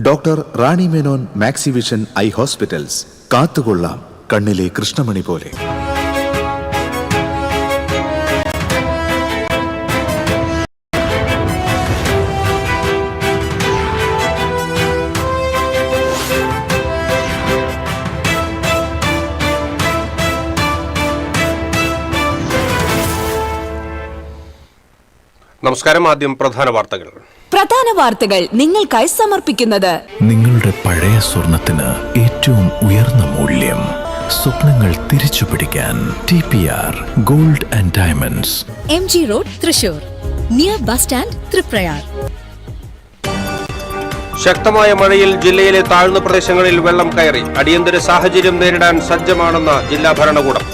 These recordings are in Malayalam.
Doctor Rani Menon Maxivision I hospitals. കാത്തുകൊള്ളാം കണ്ണിലെ കൃഷ്ണമണി പോലെ. നമസ്കാരം. ആദ്യം പ്രധാന വാർത്തകൾ നിങ്ങൾക്കായി സമർപ്പിക്കുന്നത് നിങ്ങളുടെ പഴയ സ്വർണത്തിന് ഏറ്റവും ഉയർന്ന മൂല്യം. സ്വപ്നങ്ങൾ തിരിച്ചു പിടിക്കാൻ TPR gold and diamonds, MG road, Thrissur, near bus stand, Triprayar. ശക്തമായ മഴയിൽ ജില്ലയിലെ താഴ്ന്ന പ്രദേശങ്ങളിൽ വെള്ളം കയറി. അടിയന്തര സാഹചര്യം നേരിടാൻ സജ്ജമാണെന്ന് ജില്ലാ ഭരണകൂടം.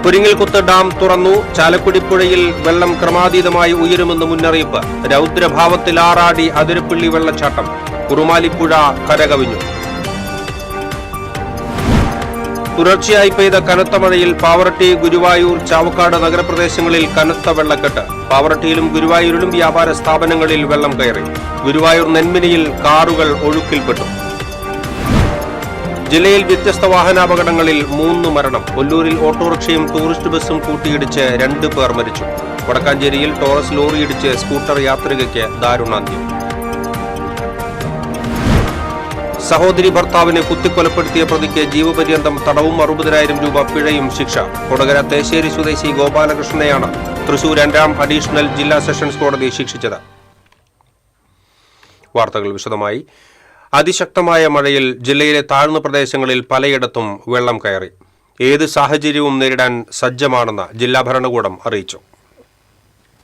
പുരിങ്ങൽകുത്ത് ഡാം തുറന്നു. ചാലക്കുടി പുഴയിൽ വെള്ളം ക്രമാതീതമായി ഉയരുമെന്ന് മുന്നറിയിപ്പ്. രൗദ്രഭാവത്തിൽ ആറാടി അതിരപ്പള്ളി വെള്ളച്ചാട്ടം. കുറുമാലിപ്പുഴ കരകവിഞ്ഞു. തുടർച്ചയായി പെയ്ത കനത്ത മഴയിൽ പാവറട്ടി, ഗുരുവായൂർ, ചാവക്കാട് നഗരപ്രദേശങ്ങളിൽ കനത്ത വെള്ളക്കെട്ട്. പാവറട്ടിയിലും ഗുരുവായൂരിലും വ്യാപാര സ്ഥാപനങ്ങളിൽ വെള്ളം കയറി. ഗുരുവായൂർ നെന്മിനിയിൽ കാറുകൾ ഒഴുക്കിൽപ്പെട്ടു. ജില്ലയിൽ വ്യത്യസ്ത വാഹനാപകടങ്ങളിൽ 3 മരണം. കൊല്ലൂരിൽ ഓട്ടോറിക്ഷയും ടൂറിസ്റ്റ് ബസും കൂട്ടിയിടിച്ച് 2 പേർ മരിച്ചു. വടക്കാഞ്ചേരിയിൽ ടോറസ് ലോറിയിടിച്ച് സ്കൂട്ടർ യാത്രികയ്ക്ക് ദാരുണാന്ത്യം. സഹോദരി ഭർത്താവിനെ കുത്തിക്കൊലപ്പെടുത്തിയ പ്രതിക്ക് ജീവപര്യന്തം തടവും 60,000 രൂപ പിഴയും ശിക്ഷ. കൊടകര തേശ്ശേരി സ്വദേശി ഗോപാലകൃഷ്ണനെയാണ് തൃശൂർ 2ാം അഡീഷണൽ ജില്ലാ സെഷൻസ് കോടതി ശിക്ഷിച്ചത്. വാർത്തകൾ വിശദമായി. അതിശക്തമായ മഴയിൽ ജില്ലയിലെ താഴ്ന്ന പ്രദേശങ്ങളിൽ പലയിടത്തും വെള്ളം കയറി. ഏത് സാഹചര്യവും നേരിടാൻ സജ്ജമാണെന്ന് ജില്ലാ ഭരണകൂടം അറിയിച്ചു.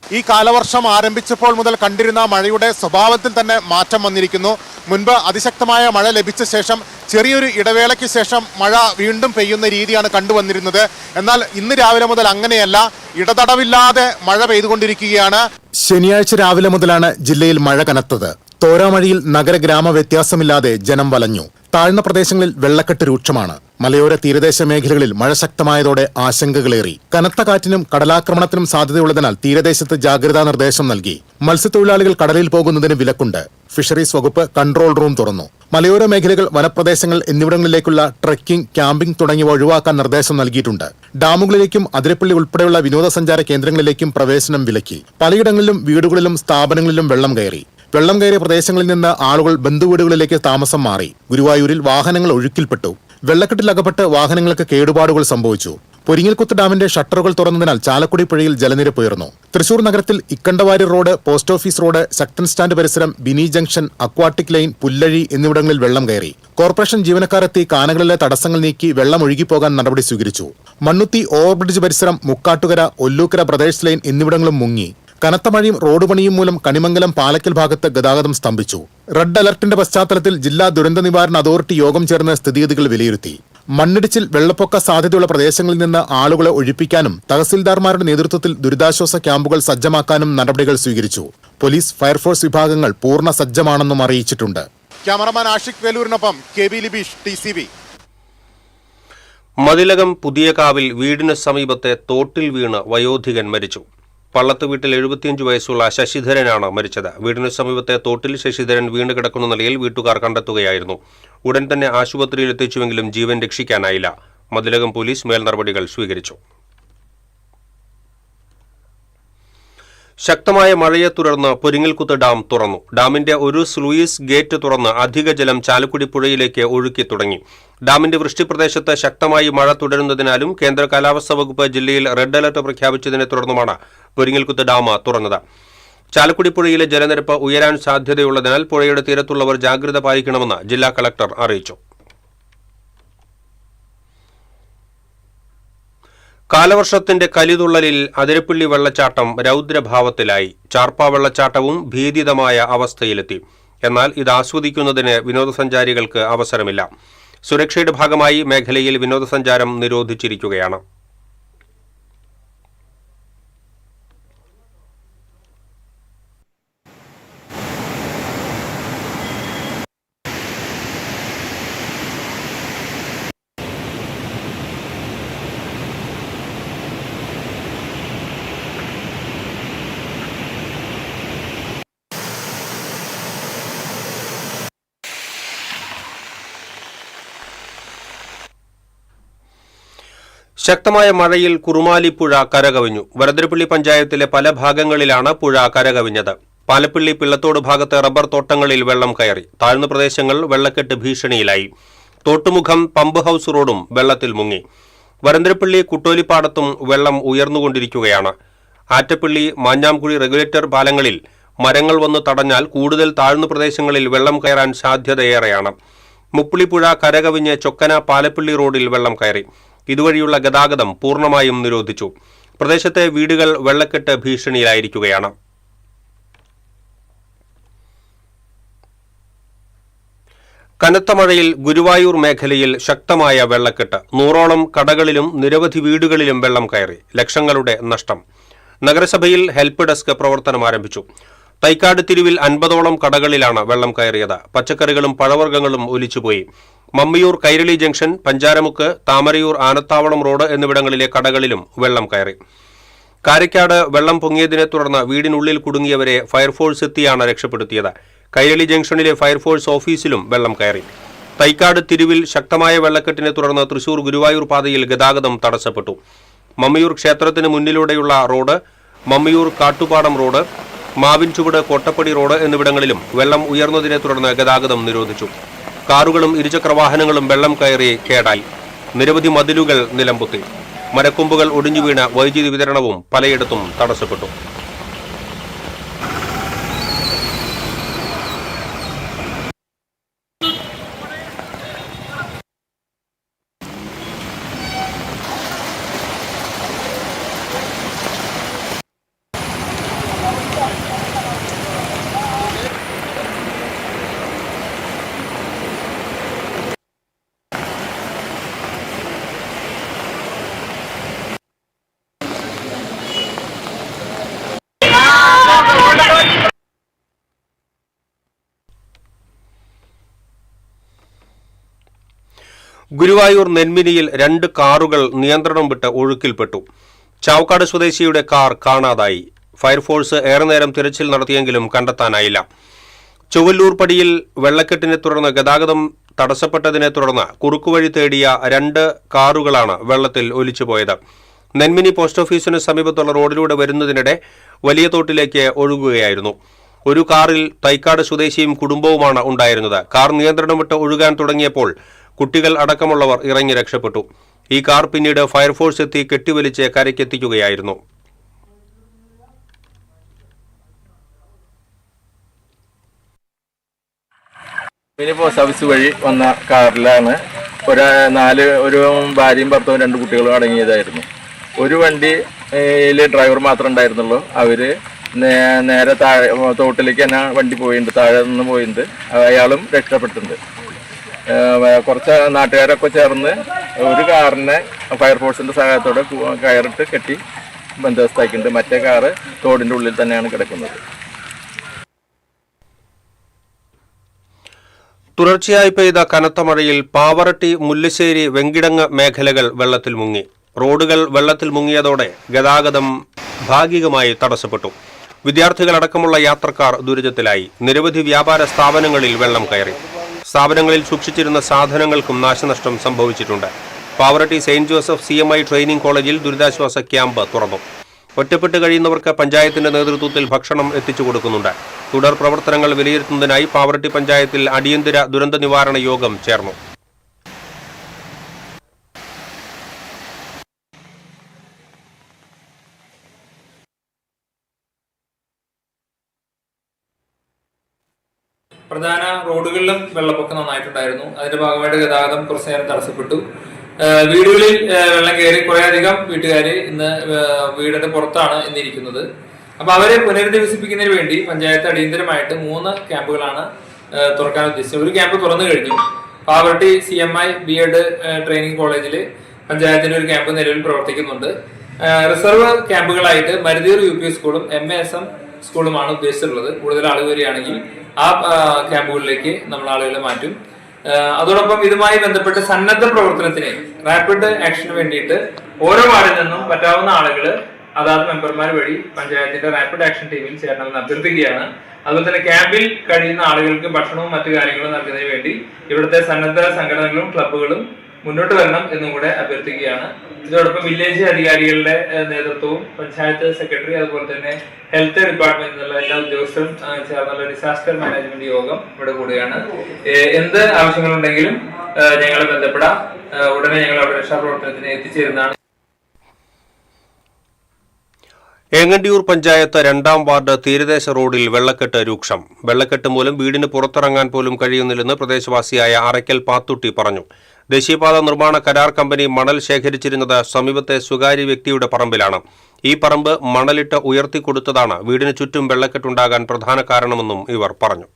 ഈ കാലവർഷം ആരംഭിച്ചപ്പോൾ മുതൽ കണ്ടിരുന്ന മഴയുടെ സ്വഭാവത്തിൽ തന്നെ മാറ്റം വന്നിരിക്കുന്നു. മുൻപ് അതിശക്തമായ മഴ ലഭിച്ച ശേഷം ചെറിയൊരു ഇടവേളയ്ക്ക് ശേഷം മഴ വീണ്ടും പെയ്യുന്ന രീതിയാണ് കണ്ടുവന്നിരുന്നത്. എന്നാൽ ഇന്ന് രാവിലെ മുതൽ അങ്ങനെയല്ല, ഇടതടവില്ലാതെ മഴ പെയ്തുകൊണ്ടിരിക്കുകയാണ്. ശനിയാഴ്ച രാവിലെ മുതലാണ് ജില്ലയിൽ മഴ കനത്തത്. തോരാമഴയിൽ നഗരഗ്രാമ വ്യത്യാസമില്ലാതെ ജനം വലഞ്ഞു. താഴ്ന്ന പ്രദേശങ്ങളിൽ വെള്ളക്കെട്ട് രൂക്ഷമാണ്. മലയോര തീരദേശ മേഖലകളിൽ മഴ ശക്തമായതോടെ ആശങ്കകളേറി. കനത്ത കാറ്റിനും കടലാക്രമണത്തിനും സാധ്യതയുള്ളതിനാൽ തീരദേശത്ത് ജാഗ്രതാ നിർദ്ദേശം നൽകി. മത്സ്യത്തൊഴിലാളികൾ കടലിൽ പോകുന്നതിന് വിലക്കുണ്ട്. ഫിഷറീസ് വകുപ്പ് കൺട്രോൾ റൂം തുറന്നു. മലയോര മേഖലകൾ, വനപ്രദേശങ്ങൾ എന്നിവിടങ്ങളിലേക്കുള്ള ട്രക്കിംഗ്, ക്യാമ്പിംഗ് തുടങ്ങിയവ ഒഴിവാക്കാൻ നിർദ്ദേശം നൽകിയിട്ടുണ്ട്. ഡാമുകളിലേക്കും അതിരപ്പള്ളി ഉൾപ്പെടെയുള്ള വിനോദസഞ്ചാര കേന്ദ്രങ്ങളിലേക്കും പ്രവേശനം വിലക്കി. പലയിടങ്ങളിലും വീടുകളിലും സ്ഥാപനങ്ങളിലും വെള്ളം കയറി. വെള്ളം കയറിയ പ്രദേശങ്ങളിൽ നിന്ന് ആളുകൾ ബന്ധുവീടുകളിലേക്ക് താമസം മാറി. ഗുരുവായൂരിൽ വാഹനങ്ങൾ ഒഴുക്കിൽപ്പെട്ടു. വെള്ളക്കെട്ടിലകപ്പെട്ട് വാഹനങ്ങൾക്ക് കേടുപാടുകൾ സംഭവിച്ചു. പുരിങ്ങൽകുത്ത് ഡാമിന്റെ ഷട്ടറുകൾ തുറന്നതിനാൽ ചാലക്കുടി പുഴയിൽ ജലനിരപ്പ് ഉയർന്നു. തൃശൂർ നഗരത്തിൽ Ikkandavari road, post office road, Sakthan stand പരിസരം, Bini junction, aquatic lane, Pullazhi എന്നിവിടങ്ങളിൽ വെള്ളം കയറി. കോർപ്പറേഷൻ ജീവനക്കാർ എത്തി കാനകളിലെ തടസ്സങ്ങൾ നീക്കി വെള്ളം ഒഴുകിപ്പോകാൻ നടപടി സ്വീകരിച്ചു. മണ്ണുത്തി ഓവർബ്രിഡ്ജ് പരിസരം, മുക്കാട്ടുകര, ഒല്ലൂക്കര ബ്രദേഴ്സ് ലൈൻ എന്നിവിടങ്ങളും മുങ്ങി. കനത്ത മഴയും റോഡ് പണിയും മൂലം കണിമംഗലം, പാലക്കൽ ഭാഗത്ത് ഗതാഗതം സ്തംഭിച്ചു. റെഡ് അലർട്ടിന്റെ പശ്ചാത്തലത്തിൽ ജില്ലാ ദുരന്ത നിവാരണ അതോറിറ്റി യോഗം ചേർന്ന് സ്ഥിതിഗതികൾ വിലയിരുത്തി. മണ്ണിടിച്ചിൽ, വെള്ളപ്പൊക്ക സാധ്യതയുള്ള പ്രദേശങ്ങളിൽ നിന്ന് ആളുകളെ ഒഴിപ്പിക്കാനും തഹസിൽദാർമാരുടെ നേതൃത്വത്തിൽ ദുരിതാശ്വാസ ക്യാമ്പുകൾ സജ്ജമാക്കാനും നടപടികൾ സ്വീകരിച്ചു. പോലീസ്, ഫയർഫോഴ്സ് വിഭാഗങ്ങൾ പൂർണ്ണ സജ്ജമാണെന്നും അറിയിച്ചിട്ടുണ്ട്. ക്യാമറമാൻ ആഷിഖ് വേലൂരിനൊപ്പം KB ലിബീഷ്, TCV. മതിലകം പുതിയകാവിൽ വീടിന് സമീപത്തെ തോട്ടിൽ വീണ് വയോധികൻ മരിച്ചു. പള്ളത്ത് വീട്ടിൽ 75 വയസ്സുള്ള ശശിധരനാണ് മരിച്ചത്. വീടിന് സമീപത്തെ തോട്ടിൽ ശശിധരൻ വീണ് കിടക്കുന്ന നിലയിൽ വീട്ടുകാർ കണ്ടെത്തുകയായിരുന്നു. ഉടൻ തന്നെ ആശുപത്രിയിൽ എത്തിച്ചുവെങ്കിലും ജീവൻ രക്ഷിക്കാനായില്ല. മതിലകം പോലീസ് മേൽ നടപടികൾ സ്വീകരിച്ചു. ശക്തമായ മഴയെ തുടർന്ന് പുരിങ്ങൽകുത്ത് ഡാം തുറന്നു. ഡാമിന്റെ ഒരു സ്ലൂയിസ് ഗേറ്റ് തുറന്ന് അധിക ജലം ചാലക്കുടി പുഴയിലേക്ക് ഒഴുക്കി തുടങ്ങി. ഡാമിന്റെ വൃഷ്ടിപ്രദേശത്ത് ശക്തമായി മഴ തുടരുന്നതിനാലും കേന്ദ്ര കാലാവസ്ഥാ വകുപ്പ് ജില്ലയിൽ റെഡ് അലർട്ട് പ്രഖ്യാപിച്ചതിനെ തുടർന്നുമാണ് പുരിങ്ങൽകുത്ത് ഡാം തുറന്നത്. ചാലക്കുടി പുഴയിലെ ജലനിരപ്പ് ഉയരാൻ സാധ്യതയുള്ളതിനാൽ പുഴയുടെ തീരത്തുള്ളവർ ജാഗ്രത പാലിക്കണമെന്ന് ജില്ലാ കളക്ടർ അറിയിച്ചു. കാലവർഷത്തിന്റെ കലിതുള്ളലിൽ അതിരപ്പള്ളി വെള്ളച്ചാട്ടം രൗദ്രഭാവത്തിലായി. ചാർപ്പ വെള്ളച്ചാട്ടവും ഭീതിതമായ അവസ്ഥയിലെത്തി. എന്നാൽ ഇത് ആസ്വദിക്കുന്നതിന് വിനോദസഞ്ചാരികൾക്ക് അവസരമില്ല. സുരക്ഷയുടെ ഭാഗമായി മേഖലയിൽ വിനോദസഞ്ചാരം നിരോധിച്ചിരിക്കുകയാണ്. ശക്തമായ മഴയിൽ കുറുമാലി പുഴ കരകവിഞ്ഞു. വരദരപ്പള്ളി പഞ്ചായത്തിലെ പല ഭാഗങ്ങളിലാണ് പുഴ കരകവിഞ്ഞത്. പാലപ്പള്ളി പിള്ളത്തോട് ഭാഗത്തെ റബ്ബർ തോട്ടങ്ങളിൽ വെള്ളം കയറി. താഴ്ന്ന പ്രദേശങ്ങൾ വെള്ളക്കെട്ട് ഭീഷണിയിലായി. തോട്ടുമുഖം പമ്പ് ഹൌസ് റോഡും വെള്ളത്തിൽ മുങ്ങി. വരന്തരപ്പള്ളി കുട്ടോലിപ്പാടത്തും വെള്ളം ഉയർന്നുകൊണ്ടിരിക്കുകയാണ്. ആറ്റപ്പള്ളി മാഞ്ഞാംകുഴി റെഗുലേറ്റർ പാലങ്ങളിൽ മരങ്ങൾ വന്ന് തടഞ്ഞാൽ കൂടുതൽ താഴ്ന്ന പ്രദേശങ്ങളിൽ വെള്ളം കയറാൻ സാധ്യതയേറെയാണ്. മുപ്പിളിപ്പുഴ കരകവിഞ്ഞ് ചൊക്കന പാലപ്പള്ളി റോഡിൽ വെള്ളം കയറി. ഇതുവഴിയുള്ള ഗതാഗതം പൂർണ്ണമായും നിരോധിച്ചു. പ്രദേശത്തെ വീടുകൾ വെള്ളക്കെട്ട് ഭീഷണിയിലായിരിക്കുകയാണ്. കനത്ത മഴയിൽ ഗുരുവായൂർ മേഖലയിൽ ശക്തമായ വെള്ളക്കെട്ട്. 100ഓളം കടകളിലും നിരവധി വീടുകളിലും വെള്ളം കയറി. ലക്ഷങ്ങളുടെ നഷ്ടം. നഗരസഭയിൽ ഹെൽപ്പ് ഡെസ്ക് പ്രവർത്തനം ആരംഭിച്ചു. തൈക്കാട് തിരുവിൽ 50ഓളം കടകളിലാണ് വെള്ളം കയറിയത്. പച്ചക്കറികളും പഴവർഗ്ഗങ്ങളും ഒലിച്ചുപോയി. മമ്മിയൂർ കൈരളി ജംഗ്ഷൻ, പഞ്ചാരമുക്ക്, താമരയൂർ ആനത്താവളം റോഡ് എന്നിവിടങ്ങളിലെ കടകളിലും വെള്ളം കയറി. കാരയ്ക്കാട് വെള്ളം പൊങ്ങിയതിനെ തുടർന്ന് വീടിനുള്ളിൽ കുടുങ്ങിയവരെ ഫയർഫോഴ്സ് എത്തിയാണ് രക്ഷപ്പെടുത്തിയത്. കൈരളി ജംഗ്ഷനിലെ ഫയർഫോഴ്സ് ഓഫീസിലും വെള്ളം കയറി. തൈക്കാട് തിരുവിൽ ശക്തമായ വെള്ളക്കെട്ടിനെ തുടർന്ന് തൃശൂർ ഗുരുവായൂർ പാതയിൽ ഗതാഗതം തടസ്സപ്പെട്ടു. മമ്മിയൂർ ക്ഷേത്രത്തിന് മുന്നിലൂടെയുള്ള road, Mammiyur Kattupadam road, Mavinchuvadu Kottappadi road എന്നിവിടങ്ങളിലും വെള്ളം ഉയർന്നതിനെ തുടർന്ന് ഗതാഗതം നിരോധിച്ചു. കാറുകളും ഇരുചക്രവാഹനങ്ങളും വെള്ളം കയറി കേടായി. നിരവധി മതിലുകൾ നിലംപൊത്തി. മരക്കൊമ്പുകൾ ഒടിഞ്ഞു വീണ വൈദ്യുതി വിതരണവും പലയിടത്തും തടസ്സപ്പെട്ടു. ഗുരുവായൂർ നെന്മിനിയിൽ 2 കാറുകൾ നിയന്ത്രണം വിട്ട് ഒഴുക്കിൽപ്പെട്ടു. ചാവക്കാട് സ്വദേശിയുടെ കാർ കാണാതായി. ഫയർഫോഴ്സ് ഏറെ നേരം തിരച്ചിൽ നടത്തിയെങ്കിലും കണ്ടെത്താനായില്ല. ചൊവ്വല്ലൂർ പടിയിൽ വെള്ളക്കെട്ടിനെ തുടർന്ന് ഗതാഗതം തടസ്സപ്പെട്ടതിനെ തുടർന്ന് കുറുക്കുവഴി തേടിയ 2 കാറുകളാണ് വെള്ളത്തിൽ ഒലിച്ചുപോയത്. നെന്മിനി പോസ്റ്റ് ഓഫീസിന് സമീപത്തുള്ള റോഡിലൂടെ വരുന്നതിനിടെ വലിയ തോട്ടിലേക്ക് ഒഴുകുകയായിരുന്നു. ഒരു കാറിൽ തൈക്കാട് സ്വദേശിയും കുടുംബവുമാണ് ഉണ്ടായിരുന്നത്. കാർ നിയന്ത്രണം വിട്ട് ഒഴുകാൻ തുടങ്ങിയപ്പോൾ കുട്ടികൾ അടക്കമുള്ളവർ ഇറങ്ങി രക്ഷപ്പെട്ടു. ഈ കാർ പിന്നീട് ഫയർഫോഴ്സ് എത്തി കെട്ടിവലിച്ച് കരയ്ക്കെത്തിക്കുകയായിരുന്നു. മിനി പോസ്റ്റ് ഓഫീസ് വഴി വന്ന കാറിലാണ് ഒരു ഭാര്യയും ഭർത്താവും 2 കുട്ടികളും അടങ്ങിയതായിരുന്നു. ഒരു വണ്ടിയിൽ ഡ്രൈവർ മാത്രമേ ഉണ്ടായിരുന്നുള്ളൂ. അവര് നേരെ താഴെ തോട്ടിലേക്ക് തന്നെ വണ്ടി പോയിട്ടുണ്ട്. താഴെ നിന്ന് പോയിട്ടുണ്ട്. അയാളും രക്ഷപ്പെട്ടിട്ടുണ്ട്. കുറച്ച് നാട്ടുകാരൊക്കെ ചേർന്ന് ഒരു കാറിനെ ഫയർഫോഴ്സിന്റെ സഹായത്തോടെ കയറിട്ട് കെട്ടി ബന്ദോബസ്താക്കിയിട്ടുണ്ട്. മറ്റേ കാറ് തോടിന്റെ ഉള്ളിൽ തന്നെയാണ് കിടക്കുന്നത്. തുടർച്ചയായി പെയ്ത കനത്ത മഴയിൽ പാവറട്ടി, മുല്ലശ്ശേരി, വെങ്കിടങ്ങ് മേഖലകൾ വെള്ളത്തിൽ മുങ്ങി. റോഡുകൾ വെള്ളത്തിൽ മുങ്ങിയതോടെ ഗതാഗതം ഭാഗികമായി തടസ്സപ്പെട്ടു. വിദ്യാർത്ഥികളടക്കമുള്ള യാത്രക്കാർ ദുരിതത്തിലായി. നിരവധി വ്യാപാര സ്ഥാപനങ്ങളിൽ വെള്ളം കയറി. സ്ഥാപനങ്ങളിൽ സൂക്ഷിച്ചിരുന്ന സാധനങ്ങൾക്കും നാശനഷ്ടം സംഭവിച്ചിട്ടുണ്ട്. Pavaratty saint Joseph CMI training കോളേജിൽ ദുരിതാശ്വാസ ക്യാമ്പ് തുറന്നു. ഒറ്റപ്പെട്ട് കഴിയുന്നവർക്ക് പഞ്ചായത്തിന്റെ നേതൃത്വത്തിൽ ഭക്ഷണം എത്തിച്ചു കൊടുക്കുന്നുണ്ട്. തുടർ പ്രവർത്തനങ്ങൾ വിലയിരുത്തുന്നതിനായി പാവറട്ടി പഞ്ചായത്തിൽ അടിയന്തര ദുരന്ത നിവാരണ യോഗം ചേർന്നു. പ്രധാന റോഡുകളിലും വെള്ളപ്പൊക്കം നന്നായിട്ടുണ്ടായിരുന്നു. അതിന്റെ ഭാഗമായിട്ട് ഗതാഗതം കുറച്ചു നേരം തടസ്സപ്പെട്ടു. വീടുകളിൽ വെള്ളം കയറി. കുറേയധികം വീട്ടുകാർ ഇന്ന് വീടിന്റെ പുറത്താണ് ഇന്നിരിക്കുന്നത്. അപ്പൊ അവരെ പുനരധിവസിപ്പിക്കുന്നതിന് വേണ്ടി പഞ്ചായത്ത് അടിയന്തരമായിട്ട് 3 ക്യാമ്പുകളാണ് തുറക്കാൻ ഉദ്ദേശിച്ചത്. ഒരു ക്യാമ്പ് തുറന്നു കഴിഞ്ഞു. പാവറട്ടി CMI B.Ed ട്രെയിനിങ് കോളേജിൽ പഞ്ചായത്തിന്റെ ഒരു ക്യാമ്പ് നിലവിൽ പ്രവർത്തിക്കുന്നുണ്ട്. റിസർവ് ക്യാമ്പുകളായിട്ട് മരുതൂർ UP സ്കൂളും MASM സ്കൂളുമാണ് ഉദ്ദേശിച്ചിട്ടുള്ളത്. കൂടുതൽ ആളുകൾ വരികയാണെങ്കിൽ ആ ക്യാമ്പുകളിലേക്ക് നമ്മൾ ആളുകളെ മാറ്റും. അതോടൊപ്പം ഇതുമായി ബന്ധപ്പെട്ട് സന്നദ്ധ പ്രവർത്തനത്തിന് റാപ്പിഡ് ആക്ഷന് വേണ്ടിയിട്ട് ഓരോ വാർഡിൽ നിന്നും പറ്റാവുന്ന ആളുകൾ അതാത് മെമ്പർമാർ വഴി പഞ്ചായത്തിന്റെ റാപ്പിഡ് ആക്ഷൻ ടീമിൽ ചേരണമെന്ന് അഭ്യർത്ഥിക്കുകയാണ്. അതുപോലെ തന്നെ ക്യാമ്പിൽ കഴിയുന്ന ആളുകൾക്ക് ഭക്ഷണവും മറ്റു കാര്യങ്ങളും നൽകുന്നതിന് വേണ്ടി ഇവിടുത്തെ സന്നദ്ധ സംഘടനകളും ക്ലബ്ബുകളും മുന്നോട്ട് വരണം എന്നും കൂടെ അഭ്യർത്ഥിക്കുകയാണ്. ഇതോടൊപ്പം വില്ലേജ് അധികാരികളുടെ നേതൃത്വവും പഞ്ചായത്ത് സെക്രട്ടറി അതുപോലെ തന്നെ ഹെൽത്ത് ഡിപ്പാർട്ട്മെന്റ് എന്നുള്ള എല്ലാ ഉദ്യോഗസ്ഥരും ചേർന്നുള്ള ഡിസാസ്റ്റർ മാനേജ്മെന്റ് യോഗം ഇവിടെ കൂടുകയാണ്. എന്ത് ആവശ്യങ്ങളുണ്ടെങ്കിലും ഞങ്ങളെ ബന്ധപ്പെടാം. ഉടനെ ഞങ്ങൾ അവിടെ രക്ഷാപ്രവർത്തനത്തിന് എത്തിച്ചേരുന്നതാണ്. ഏങ്ങണ്ടിയൂർ പഞ്ചായത്ത് 2-ാം വാർഡ് തീരദേശ റോഡിൽ വെള്ളക്കെട്ട് രൂക്ഷം. വെള്ളക്കെട്ട് മൂലം വീടിന് പുറത്തിറങ്ങാൻ പോലും കഴിയുന്നില്ലെന്ന് പ്രദേശവാസിയായ അറയ്ക്കൽ പാത്തുട്ടി പറഞ്ഞു. ദേശീയപാത നിർമ്മാണ കരാർ കമ്പനി മണൽ ശേഖരിച്ചിരുന്നത് സമീപത്തെ സ്വകാര്യ വ്യക്തിയുടെ പറമ്പിലാണ്. ഈ പറമ്പ് മണലിട്ട് ഉയർത്തിക്കൊടുത്തതാണ് വീടിന് ചുറ്റും വെള്ളക്കെട്ടുണ്ടാകാൻ പ്രധാന കാരണമെന്നും ഇവർ പറഞ്ഞു.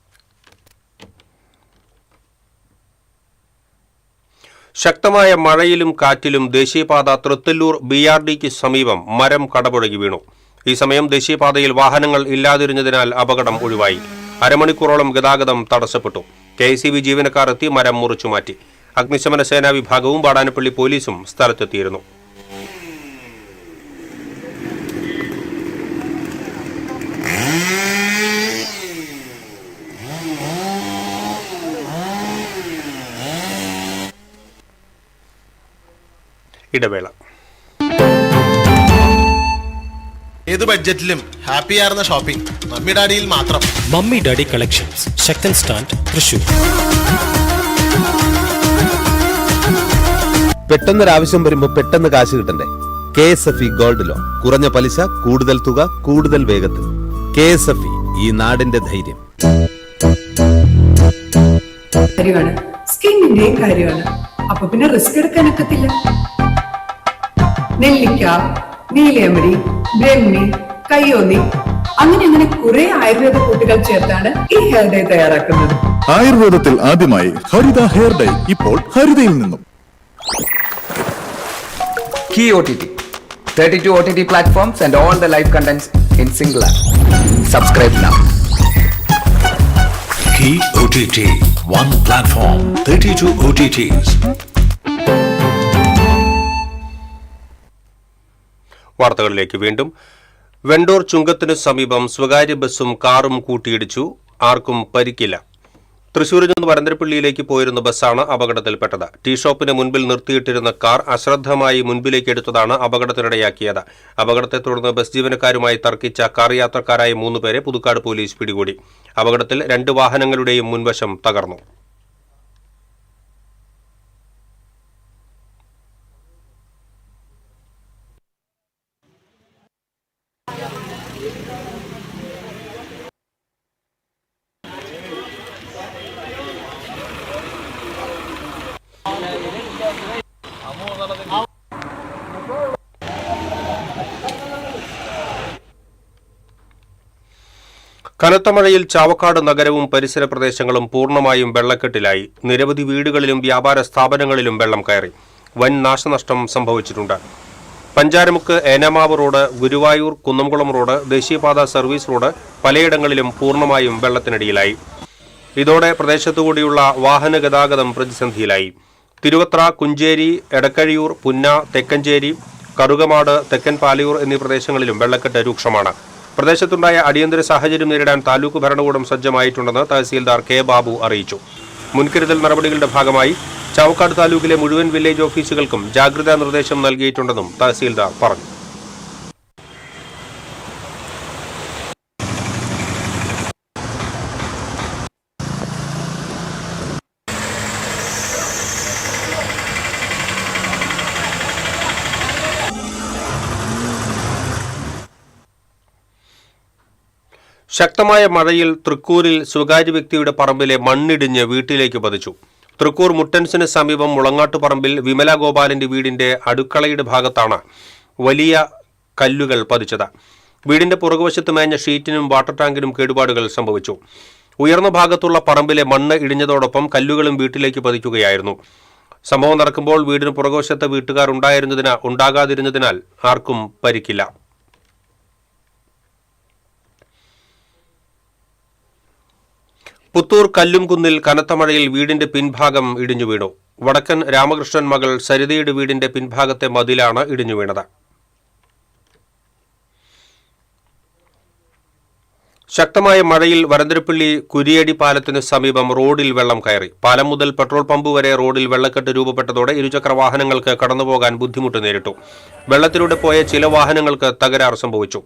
ശക്തമായ മഴയിലും കാറ്റിലും ദേശീയപാത തൃത്തല്ലൂർ BRDക്ക് സമീപം മരം കടപുഴകി വീണു. ഈ സമയം ദേശീയപാതയിൽ വാഹനങ്ങൾ ഇല്ലാതിരുന്നതിനാൽ അപകടം ഒഴിവായി. അരമണിക്കൂറോളം ഗതാഗതം തടസ്സപ്പെട്ടു. KICB ജീവനക്കാർ എത്തി മരം മുറിച്ചുമാറ്റി. അഗ്നിശമന സേനാ വിഭാഗവും വാടാനപ്പള്ളി പോലീസും സ്ഥലത്തെത്തിയിരുന്നു. ഇടവേള. ഏത് ബഡ്ജറ്റിലും ഹാപ്പി ആയിരുന്ന ഷോപ്പിംഗ് മമ്മി ഡാഡിയിൽ മാത്രം. മമ്മി ഡാഡി കളക്ഷൻസ്, ശക്തൻ സ്റ്റാൻഡ്, തൃശൂർ. പെട്ടെന്നൊരാവശ്യം വരുമ്പോൾ പെട്ടെന്ന് കാശ് കിട്ടണ്ടേ? KSFE ഗോൾഡ് ലോൺ, കുറഞ്ഞ പലിശ, കൂടുതൽ തുക, കൂടുതൽ വേഗത്തിൽ. KSFE, ഈ നാടിന്റെ ധൈര്യം. സ്കിന്നിന്റെയും കാര്യമാണ്. അപ്പൊ പിന്നെ റിസ്ക് എടുക്കാനൊക്കത്തില്ല. നെല്ലിക്ക, നീലയമരി, ബ്രഹ്മി, കയ്യോന്നി, അങ്ങനെ കുറെ ആയുർവേദ കൂട്ടുകൾ ചേർത്താണ് ഈ ഹെയർ ഡേ തയ്യാറാക്കുന്നത്. ആയുർവേദത്തിൽ ആദ്യമായി ഹരിത ഹെയർ ഡൈ ഇപ്പോൾ ഹരിതയിൽ നിന്നും. Key OTT, 32 OTT platforms and all the live contents in single app. Subscribe now. Key OTT, one platform, 32 OTTs. വാർത്തകളിലേക്ക് വീണ്ടും. വെണ്ടൂർ ചുങ്കത്തിനു സമീപം സ്വകാര്യ ബസ്സും കാറും കൂട്ടിയിടിച്ചു. ആർക്കും പരിക്കില്ല. തൃശൂരിൽ നിന്ന് വരന്തരപ്പള്ളിയിലേക്ക് പോയിരുന്ന ബസ്സാണ് അപകടത്തിൽപ്പെട്ടത്. ടീ ഷോപ്പിന് മുൻപിൽ നിർത്തിയിട്ടിരുന്ന കാർ അശ്രദ്ധമായി മുൻപിലേക്ക് എടുത്തതാണ് അപകടത്തിനിടയാക്കിയത്. അപകടത്തെ തുടർന്ന് ബസ് ജീവനക്കാരുമായി തർക്കിച്ച കാർ യാത്രക്കാരായ 3 പേരെ പുതുക്കാട് പോലീസ് പിടികൂടി. അപകടത്തിൽ 2 വാഹനങ്ങളുടെയും മുൻവശം തകർന്നു. കനത്ത മഴയിൽ ചാവക്കാട് നഗരവും പരിസര പ്രദേശങ്ങളും പൂർണ്ണമായും വെള്ളക്കെട്ടിലായി. നിരവധി വീടുകളിലും വ്യാപാര സ്ഥാപനങ്ങളിലും വെള്ളം കയറി. വൻ നാശനഷ്ടം സംഭവിച്ചിട്ടുണ്ട്. പഞ്ചാരമുക്ക് ഏനാമാവ് റോഡ്, ഗുരുവായൂർ കുന്നംകുളം റോഡ്, ദേശീയപാത സർവീസ് റോഡ് പലയിടങ്ങളിലും പൂർണ്ണമായും വെള്ളത്തിനടിയിലായി. ഇതോടെ പ്രദേശത്തുകൂടിയുള്ള വാഹന ഗതാഗതം പ്രതിസന്ധിയിലായി. തിരുവത്ര, കുഞ്ചേരി, എടക്കഴിയൂർ, പുന്ന, തെക്കഞ്ചേരി, കറുകമാട്, തെക്കൻ പാലയൂർ എന്നീ പ്രദേശങ്ങളിലും വെള്ളക്കെട്ട് രൂക്ഷമാണ്. പ്രദേശത്തുണ്ടായ അടിയന്തര സാഹചര്യം നേരിടാൻ താലൂക്ക് ഭരണകൂടം സജ്ജമായിട്ടുണ്ടെന്ന് തഹസീൽദാർ K. ബാബു അറിയിച്ചു. മുൻകരുതൽ നടപടികളുടെ ഭാഗമായി ചാവക്കാട് താലൂക്കിലെ മുഴുവൻ വില്ലേജ് ഓഫീസുകൾക്കും ജാഗ്രതാ നിർദ്ദേശം നൽകിയിട്ടുണ്ടെന്നും തഹസീൽദാർ പറഞ്ഞു. ശക്തമായ മഴയിൽ തൃക്കൂരിൽ സ്വകാര്യ വ്യക്തിയുടെ പറമ്പിലെ മണ്ണിടിഞ്ഞ് വീട്ടിലേക്ക് പതിച്ചു. തൃക്കൂർ മുട്ടൻസിന് സമീപം മുളങ്ങാട്ടുപറമ്പിൽ വിമല ഗോപാലിന്റെ വീടിന്റെ അടുക്കളയുടെ ഭാഗത്താണ് വലിയ കല്ലുകൾ പതിച്ചത്. വീടിന്റെ പുറകുവശത്ത് മേഞ്ഞ ഷീറ്റിനും വാട്ടർ ടാങ്കിനും കേടുപാടുകൾ സംഭവിച്ചു. ഉയർന്ന ഭാഗത്തുള്ള പറമ്പിലെ മണ്ണ് ഇടിഞ്ഞതോടൊപ്പം കല്ലുകളും വീട്ടിലേക്ക് പതിക്കുകയായിരുന്നു. സംഭവം നടക്കുമ്പോൾ വീടിന് പുറകുവശത്ത് വീട്ടുകാർ ഉണ്ടാകാതിരുന്നതിനാൽ ആർക്കും പരിക്കില്ല. പുത്തൂർ കല്ലുംകുന്നിൽ കനത്ത മഴയിൽ വീടിന്റെ പിൻഭാഗം ഇടിഞ്ഞു വീണു. വടക്കൻ രാമകൃഷ്ണൻ മകൾ സരിതയുടെ വീടിന്റെ പിൻഭാഗത്തെ മതിലാണ് ഇടിഞ്ഞു വീണത്. ശക്തമായ മഴയിൽ വരന്തരപ്പള്ളി കുരിയടി പാലത്തിന് സമീപം റോഡിൽ വെള്ളം കയറി. പാലം മുതൽ പെട്രോൾ പമ്പ് വരെ റോഡിൽ വെള്ളക്കെട്ട് രൂപപ്പെട്ടതോടെ ഇരുചക്ര വാഹനങ്ങൾക്ക് കടന്നുപോകാൻ ബുദ്ധിമുട്ട് നേരിട്ടു. വെള്ളത്തിലൂടെ പോയ ചില വാഹനങ്ങൾക്ക് തകരാർ സംഭവിച്ചു.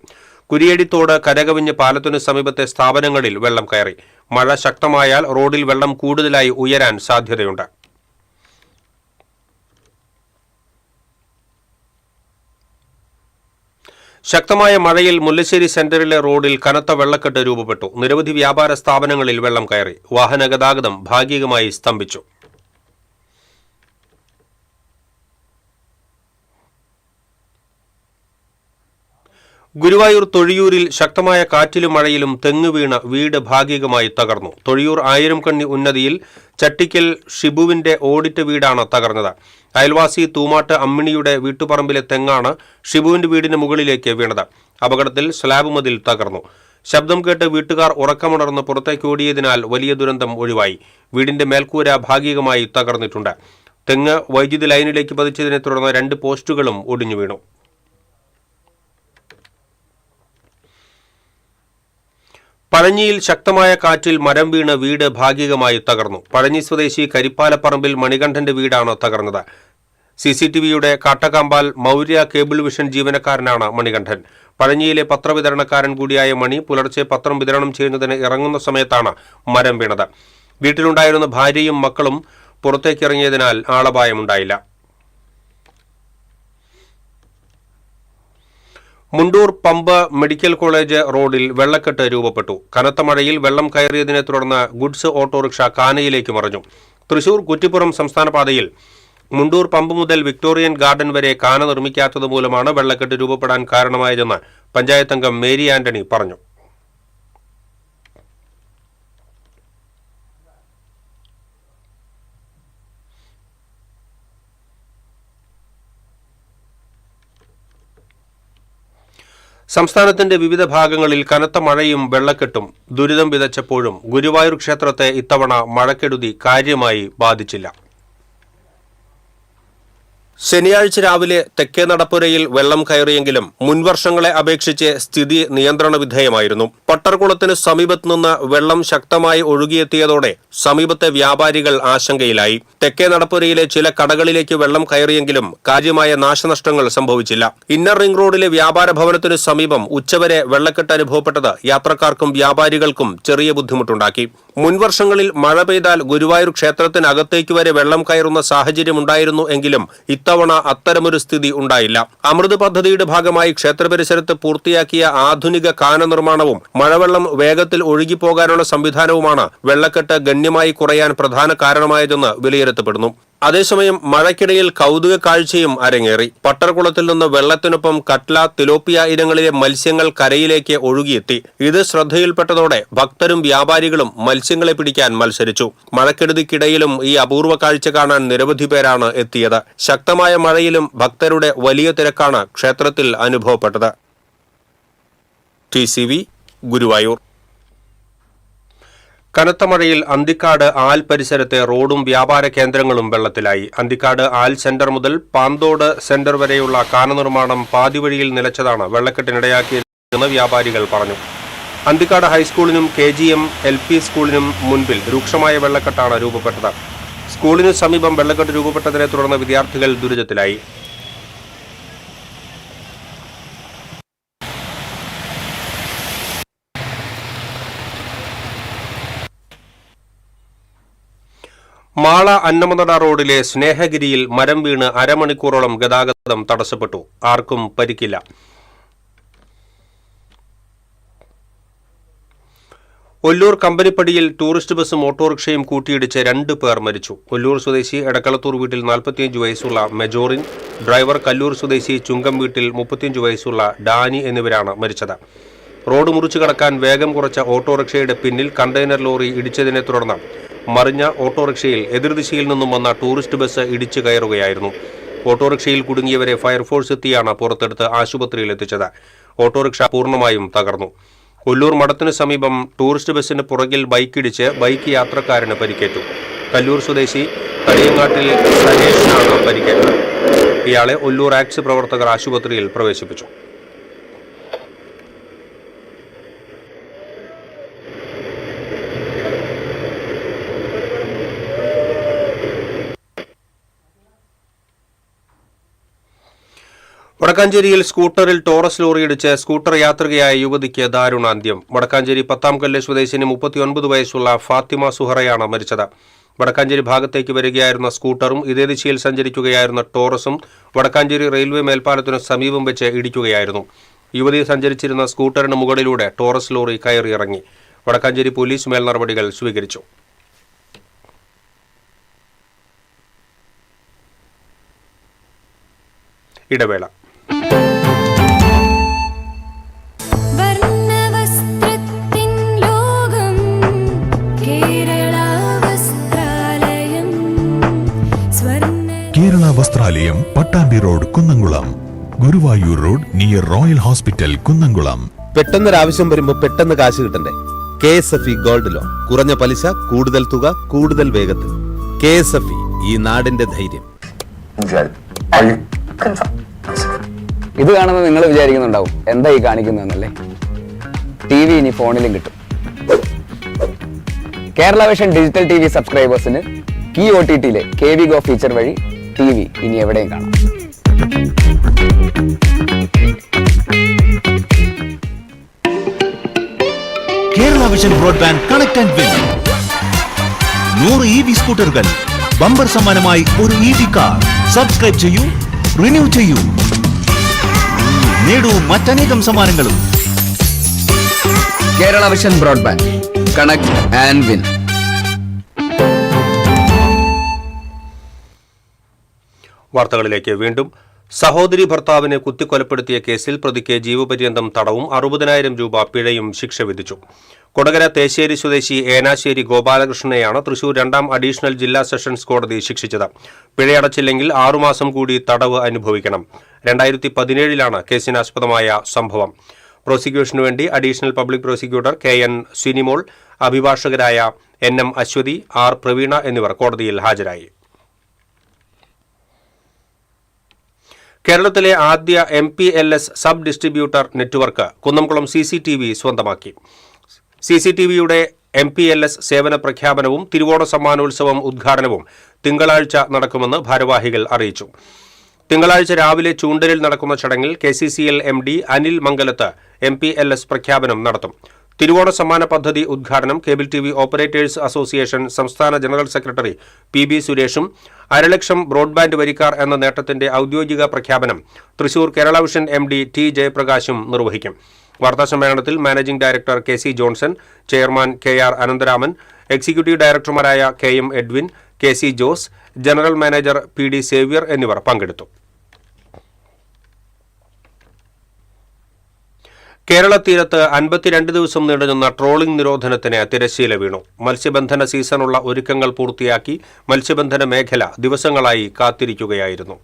കുരിയടി തോട് കരകവിഞ്ഞ് പാലത്തിനു സമീപത്തെ സ്ഥാപനങ്ങളിൽ വെള്ളം കയറി. മഴ ശക്തമായാൽ റോഡിൽ വെള്ളം കൂടുതലായി ഉയരാൻ സാധ്യതയുണ്ട്. ശക്തമായ മഴയിൽ മുല്ലശ്ശേരി സെന്ററിലെ റോഡിൽ കനത്ത വെള്ളക്കെട്ട് രൂപപ്പെട്ടു. നിരവധി വ്യാപാര സ്ഥാപനങ്ങളിൽ വെള്ളം കയറി. വാഹന ഗതാഗതം ഭാഗികമായി സ്തംഭിച്ചു. ഗുരുവായൂർ തൊഴിയൂരിൽ ശക്തമായ കാറ്റിലും മഴയിലും തെങ്ങ് വീണ വീട് ഭാഗികമായി തകർന്നു. തൊഴിയൂർ 1000 കണ്ണി ഉന്നതിയിൽ ചട്ടിക്കൽ ഷിബുവിന്റെ ഓടിറ്റ വീടാണ് തകർന്നത്. അയൽവാസി തൂമാട്ട് അമ്മിണിയുടെ വീട്ടുപറമ്പിലെ തെങ്ങാണ് ഷിബുവിന്റെ വീടിന് മുകളിലേക്ക് വീണത്. അപകടത്തിൽ സ്ലാബ് മതിൽ തകർന്നു. ശബ്ദം കേട്ട് വീട്ടുകാർ ഉറക്കമുണർന്ന് പുറത്തേക്ക് ഓടിയതിനാൽ വലിയ ദുരന്തം ഒഴിവായി. വീടിന്റെ മേൽക്കൂര ഭാഗികമായി തകർന്നിട്ടുണ്ട്. തെങ്ങ് വൈദ്യുതി ലൈനിലേക്ക് പതിച്ചതിനെ തുടർന്ന് 2 പോസ്റ്റുകളും ഒടിഞ്ഞു വീണു. പഴഞ്ഞിയിൽ ശക്തമായ കാറ്റിൽ മരം വീണ് വീട് ഭാഗികമായി തകർന്നു. പഴഞ്ഞി സ്വദേശി കരിപ്പാലപ്പറമ്പിൽ മണികണ്ഠന്റെ വീടാണ് തകർന്നത്. CCTVയുടെ കാട്ടകാമ്പാൽ മൗര്യ കേബിൾ വിഷൻ ജീവനക്കാരനാണ് മണികണ്ഠൻ. പഴഞ്ഞിയിലെ പത്രവിതരണക്കാരൻ കൂടിയായ മണി പുലർച്ചെ പത്രം വിതരണം ചെയ്യുന്നതിന് ഇറങ്ങുന്ന സമയത്താണ് മരം വീണത്. വീട്ടിലുണ്ടായിരുന്ന ഭാര്യയും മക്കളും പുറത്തേക്കിറങ്ങിയതിനാൽ ആളപായമുണ്ടായില്ല. മുണ്ടൂർ പമ്പ് മെഡിക്കൽ കോളേജ് റോഡിൽ വെള്ളക്കെട്ട് രൂപപ്പെട്ടു. കനത്ത മഴയിൽ വെള്ളം കയറിയതിനെ തുടർന്ന് ഗുഡ്സ് ഓട്ടോറിക്ഷ കാനയിലേക്ക് മറിഞ്ഞു. തൃശൂർ കുറ്റിപ്പുറം സംസ്ഥാന പാതയിൽ മുണ്ടൂർ പമ്പ് മുതൽ വിക്ടോറിയൻ ഗാർഡൻ വരെ കാന നിർമ്മിക്കാത്തത് മൂലമാണ് വെള്ളക്കെട്ട് രൂപപ്പെടാൻ കാരണമായതെന്ന് പഞ്ചായത്ത് അംഗം മേരി ആന്റണി പറഞ്ഞു. സംസ്ഥാനത്തിന്റെ വിവിധ ഭാഗങ്ങളിൽ കനത്ത മഴയും വെള്ളക്കെട്ടും ദുരിതം വിതച്ചപ്പോഴും ഗുരുവായൂർ ക്ഷേത്രത്തെ ഇത്തവണ മഴക്കെടുതി കാര്യമായി ബാധിച്ചില്ല. ശനിയാഴ്ച രാവിലെ തെക്കേ നടപ്പുരയിൽ വെള്ളം കയറിയെങ്കിലും മുൻവർഷങ്ങളെ അപേക്ഷിച്ച് സ്ഥിതി നിയന്ത്രണ വിധേയമായിരുന്നു. പട്ടർകുളത്തിന് സമീപത്തു നിന്ന് വെള്ളം ശക്തമായി ഒഴുകിയെത്തിയതോടെ സമീപത്തെ വ്യാപാരികൾ ആശങ്കയിലായി. തെക്കേ നടപ്പുരയിലെ ചില കടകളിലേക്ക് വെള്ളം കയറിയെങ്കിലും കാര്യമായ നാശനഷ്ടങ്ങൾ സംഭവിച്ചില്ല. ഇന്നർ റിംഗ് റോഡിലെ വ്യാപാര ഭവനത്തിനു സമീപം ഉച്ചവരെ വെള്ളക്കെട്ട് അനുഭവപ്പെട്ടത് യാത്രക്കാർക്കും വ്യാപാരികൾക്കും ചെറിയ ബുദ്ധിമുട്ടുണ്ടാക്കി. മുൻവർഷങ്ങളിൽ മഴ പെയ്താൽ ഗുരുവായൂർ ക്ഷേത്രത്തിനകത്തേക്ക് വരെ വെള്ളം കയറുന്ന സാഹചര്യമുണ്ടായിരുന്നു എങ്കിലും ഇത്തവണ അത്തരമൊരു സ്ഥിതി ഉണ്ടായില്ല. അമൃത് പദ്ധതിയുടെ ഭാഗമായി ക്ഷേത്രപരിസരത്ത് പൂർത്തിയാക്കിയ ആധുനിക കാന നിർമ്മാണവും മഴവെള്ളം വേഗത്തിൽ ഒഴുകിപ്പോകാനുള്ള സംവിധാനവുമാണ് വെള്ളക്കെട്ട് ഗണ്യമായി കുറയാൻ പ്രധാന കാരണമായതെന്ന് വിലയിരുത്തപ്പെടുന്നു. അതേസമയം മഴയ്ക്കിടയിൽ കൗതുക കാഴ്ചയും അരങ്ങേറി. പട്ടർകുളത്തിൽ നിന്ന് വെള്ളത്തിനൊപ്പം കട്ല, തിലോപ്പിയ ഇനങ്ങളിലെ മത്സ്യങ്ങൾ കരയിലേക്ക് ഒഴുകിയെത്തി. ഇത് ശ്രദ്ധയിൽപ്പെട്ടതോടെ ഭക്തരും വ്യാപാരികളും മത്സ്യങ്ങളെ പിടിക്കാൻ മത്സരിച്ചു. മഴക്കെടുതിക്കിടയിലും ഈ അപൂർവ കാഴ്ച കാണാൻ നിരവധി പേരാണ് എത്തിയത്. ശക്തമായ മഴയിലും ഭക്തരുടെ വലിയ തിരക്കാണ് ക്ഷേത്രത്തിൽ അനുഭവപ്പെട്ടത്. TCV ഗുരുവായൂർ. കനത്ത മഴയിൽ അന്തിക്കാട് ആൽ പരിസരത്തെ റോഡും വ്യാപാര കേന്ദ്രങ്ങളും വെള്ളത്തിലായി. അന്തിക്കാട് ആൽ സെന്റർ മുതൽ പാന്തോട് സെന്റർ വരെയുള്ള കാന നിർമ്മാണം പാതിവഴിയിൽ നിലച്ചതാണ് വെള്ളക്കെട്ടിനിടയാക്കിയതെന്ന് വ്യാപാരികൾ പറഞ്ഞു. അന്തിക്കാട് ഹൈസ്കൂളിനും KGM LP സ്കൂളിനും മുൻപിൽ രൂക്ഷമായ വെള്ളക്കെട്ടാണ് രൂപപ്പെട്ടത്. സ്കൂളിനു സമീപം വെള്ളക്കെട്ട് രൂപപ്പെട്ടതിനെ തുടർന്ന് വിദ്യാർത്ഥികൾ ദുരിതത്തിലായി. മാള അന്നമനട റോഡിലെ സ്നേഹഗിരിയിൽ മരം വീണ് അരമണിക്കൂറോളം ഗതാഗതം തടസ്സപ്പെട്ടു. ആർക്കും പരിക്കില്ല. ഒല്ലൂർ കമ്പനിപ്പടിയിൽ ടൂറിസ്റ്റ് ബസും ഓട്ടോറിക്ഷയും കൂട്ടിയിടിച്ച് 2 പേർ മരിച്ചു. ഒല്ലൂർ സ്വദേശി എടക്കളത്തൂർ വീട്ടിൽ 45 വയസ്സുള്ള മെജോറിൻ, ഡ്രൈവർ കല്ലൂർ സ്വദേശി ചുങ്കം വീട്ടിൽ 35 വയസ്സുള്ള ഡാനി എന്നിവരാണ് മരിച്ചത്. റോഡ് മുറിച്ചു കടക്കാൻ വേഗം കുറച്ച ഓട്ടോറിക്ഷയുടെ പിന്നിൽ കണ്ടെയ്നർ ലോറി ഇടിച്ചതിനെ തുടർന്ന് മറിഞ്ഞ ഓട്ടോറിക്ഷയിൽ എതിർദിശയിൽ നിന്നും വന്ന ടൂറിസ്റ്റ് ബസ് ഇടിച്ചു കയറുകയായിരുന്നു. ഓട്ടോറിക്ഷയിൽ കുടുങ്ങിയവരെ ഫയർഫോഴ്സ് എത്തിയാണ് പുറത്തെടുത്ത് ആശുപത്രിയിൽ എത്തിച്ചത്. ഓട്ടോറിക്ഷ പൂർണ്ണമായും തകർന്നു. ഒല്ലൂർ മഠത്തിനു സമീപം ടൂറിസ്റ്റ് ബസിന് പുറകിൽ ബൈക്കിടിച്ച് ബൈക്ക് യാത്രക്കാരന് പരിക്കേറ്റു. കല്ലൂർ സ്വദേശി കരിയങ്ങാട്ടിൽ സനേഷിനാണ് പരിക്കേറ്റത്. ഇയാളെ ഒല്ലൂർ ആക്സ് പ്രവർത്തകർ ആശുപത്രിയിൽ പ്രവേശിപ്പിച്ചു. വടക്കാഞ്ചേരിയിൽ സ്കൂട്ടറിൽ ടോറസ് ലോറിയിടിച്ച് സ്കൂട്ടർ യാത്രികയായ യുവതിക്ക് ദാരുണാന്ത്യം. വടക്കാഞ്ചേരി പത്താംകല്ല് സ്വദേശിനി 39 വയസ്സുള്ള ഫാത്തിമ സുഹറയാണ് മരിച്ചത്. വടക്കാഞ്ചേരി ഭാഗത്തേക്ക് വരികയായിരുന്ന സ്കൂട്ടറും ഇതേ ദിശയിൽ സഞ്ചരിക്കുകയായിരുന്ന ടോറസും വടക്കാഞ്ചേരി റെയിൽവേ മേൽപ്പാലത്തിനു സമീപം വെച്ച് ഇടിക്കുകയായിരുന്നു. യുവതി സഞ്ചരിച്ചിരുന്ന സ്കൂട്ടറിന് മുകളിലൂടെ ടോറസ് ലോറി കയറിയിറങ്ങി. വടക്കാഞ്ചേരി പോലീസ് മേൽനടപടികൾ സ്വീകരിച്ചു. ഇടവേള. Kerala Vasthralayam, Pattambi road, Kunnamkulam. Guruvayur road near royal hospital, Kunnamkulam. പെട്ടെന്നൊരാവശ്യം വരുമ്പോ പെട്ടെന്ന് കാശ് കിട്ടണ്ടേ? KSFE gold loan. കുറഞ്ഞ പലിശ, കൂടുതൽ തുക, കൂടുതൽ വേഗത്തിൽ. KSFE, ഈ നാടിന്റെ ധൈര്യം. ഇത് കാണുമ്പോൾ നിങ്ങൾ വിചാരിക്കുന്നുണ്ടാവും എന്താ ഈ കാണിക്കുന്നതെന്നല്ലേ. TV ഇനി ഫോണിലും കിട്ടും. കേരള വിഷൻ ഡിജിറ്റൽ TV സബ്സ്ക്രൈബേഴ്സിന് കീ OTTയിലെ KV Go ഫീച്ചർ വഴി TV ഇനി എവിടെയും കാണാം. Kerala vision broadband connect and win. 100 EV സ്കൂട്ടറുകൾ, ബമ്പർ സമ്മാനമായി ഒരു EV കാർ. സബ്സ്ക്രൈബ് ചെയ്യൂ, റിന്യൂ ചെയ്യൂ, നേടൂ മറ്റനേകം സമ്മാനങ്ങളും. Kerala vision broadband connect and win. വാർത്തകളിലേക്ക് വീണ്ടും. സഹോദരി ഭർത്താവിനെ കുത്തിക്കൊലപ്പെടുത്തിയ കേസിൽ പ്രതിക്ക് ജീവപര്യന്തം തടവും 60,000 രൂപ പിഴയും ശിക്ഷ വിധിച്ചു. കൊടകര തേശ്ശേരി സ്വദേശി ഏനാശ്ശേരി ഗോപാലകൃഷ്ണനെയാണ് തൃശൂർ 2ാം അഡീഷണൽ ജില്ലാ സെഷൻസ് കോടതി ശിക്ഷിച്ചത്. പിഴയടച്ചില്ലെങ്കിൽ 6 മാസം കൂടി തടവ് അനുഭവിക്കണം. 2017 കേസിനാസ്പദമായ സംഭവം. പ്രോസിക്യൂഷനു വേണ്ടി additional public prosecutor KN Sinimol, അഭിഭാഷകരായ NM അശ്വതി, R പ്രവീണ എന്നിവർ കോടതിയിൽ ഹാജരായി. കേരളത്തിലെ ആദ്യ MPLS sub distributor network Kunnamkulam CCTV സ്വന്തമാക്കി. CCTVയുടെ MPLS സേവന പ്രഖ്യാപനവും തിരുവോണ സമ്മാനോത്സവം ഉദ്ഘാടനവും തിങ്കളാഴ്ച നടക്കുമെന്ന് ഭാരവാഹികൾ അറിയിച്ചു. തിങ്കളാഴ്ച രാവിലെ ചൂണ്ടലിൽ നടക്കുന്ന ചടങ്ങിൽ KCCL MD അനിൽ മംഗലത്ത് MPLS പ്രഖ്യാപനം നടത്തും. തിരുവോണ സമ്മാന പദ്ധതി ഉദ്ഘാടനം കേബിൾ TV ഓപ്പറേറ്റേഴ്സ് അസോസിയേഷൻ സംസ്ഥാന ജനറൽ സെക്രട്ടറി PB സുരേഷും 1,00,000 ബ്രോഡ്ബാൻഡ് വരിക്കാർ എന്ന നേട്ടത്തിന്റെ ഔദ്യോഗിക പ്രഖ്യാപനം Thrissur Kerala vision MD T ജയപ്രകാശും നിർവഹിക്കും. വാർത്താസമ്മേളനത്തിൽ managing director KC Johnson, chairman KR Anantharaman, executive ഡയറക്ടർമാരായ KM Edwin, KC Jose, general manager PD Xavier എന്നിവർ പങ്കെടുത്തു. കേരള തീരത്ത് 52 ദിവസം നീണ്ടുനിന്ന ട്രോളിംഗ് നിരോധനത്തിന് തിരശ്ശീല വീണു. മത്സ്യബന്ധന സീസണുള്ള ഒരുക്കങ്ങൾ പൂർത്തിയാക്കി മത്സ്യബന്ധന മേഖല ദിവസങ്ങളായി കാത്തിരിക്കുകയായിരുന്നു.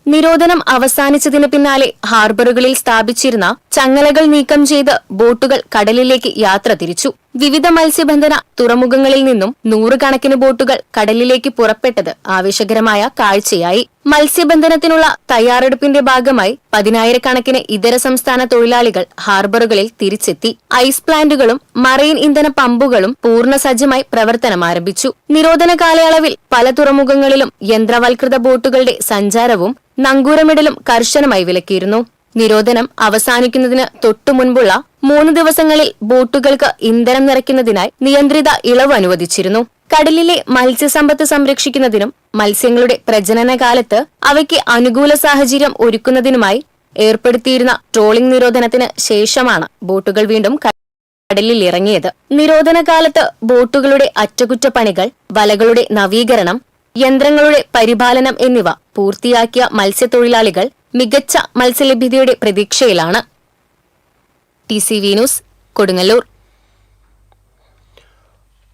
നിരോധനം അവസാനിച്ചതിന് പിന്നാലെ ഹാർബറുകളിൽ സ്ഥാപിച്ചിരുന്ന ചങ്ങലകൾ നീക്കം ചെയ്ത് ബോട്ടുകൾ കടലിലേക്ക് യാത്ര തിരിച്ചു. വിവിധ മത്സ്യബന്ധന തുറമുഖങ്ങളിൽ നിന്നും 100 കണക്കിന് ബോട്ടുകൾ കടലിലേക്ക് പുറപ്പെട്ടത് ആവേശകരമായ കാഴ്ചയായി. മത്സ്യബന്ധനത്തിനുള്ള തയ്യാറെടുപ്പിന്റെ ഭാഗമായി 10,000 കണക്കിന് ഇതര സംസ്ഥാന തൊഴിലാളികൾ ഹാർബറുകളിൽ തിരിച്ചെത്തി. ഐസ് പ്ലാന്റുകളും മറൈൻ ഇന്ധന പമ്പുകളും പൂർണ്ണസജ്ജമായി പ്രവർത്തനം ആരംഭിച്ചു. നിരോധന കാലയളവിൽ പല തുറമുഖങ്ങളിലും യന്ത്രവൽകൃത ബോട്ടുകളുടെ സഞ്ചാരവും നങ്കൂരമിടലും കർശനമായി വിലക്കിയിരുന്നു. നിരോധനം അവസാനിക്കുന്നതിന് തൊട്ടുമുൻപുള്ള 3 ദിവസങ്ങളിൽ ബോട്ടുകൾക്ക് ഇന്ധനം നിറയ്ക്കുന്നതിനായി നിയന്ത്രിത ഇളവ് അനുവദിച്ചിരുന്നു. കടലിലെ മത്സ്യസമ്പത്ത് സംരക്ഷിക്കുന്നതിനും മത്സ്യങ്ങളുടെ പ്രജനനകാലത്ത് അവയ്ക്ക് അനുകൂല സാഹചര്യം ഒരുക്കുന്നതിനുമായി ഏർപ്പെടുത്തിയിരുന്ന ട്രോളിംഗ് നിരോധനത്തിന് ശേഷമാണ് ബോട്ടുകൾ വീണ്ടും കടലിൽ ഇറങ്ങിയത്. നിരോധന കാലത്ത് ബോട്ടുകളുടെ അറ്റകുറ്റപ്പണികൾ, വലകളുടെ നവീകരണം, യന്ത്രങ്ങളുടെ പരിപാലനം എന്നിവ പൂർത്തിയാക്കിയ മത്സ്യത്തൊഴിലാളികൾ മികച്ച മത്സ്യലഭ്യതയുടെ പ്രതീക്ഷയിലാണ്. TCV news, Kodungallur.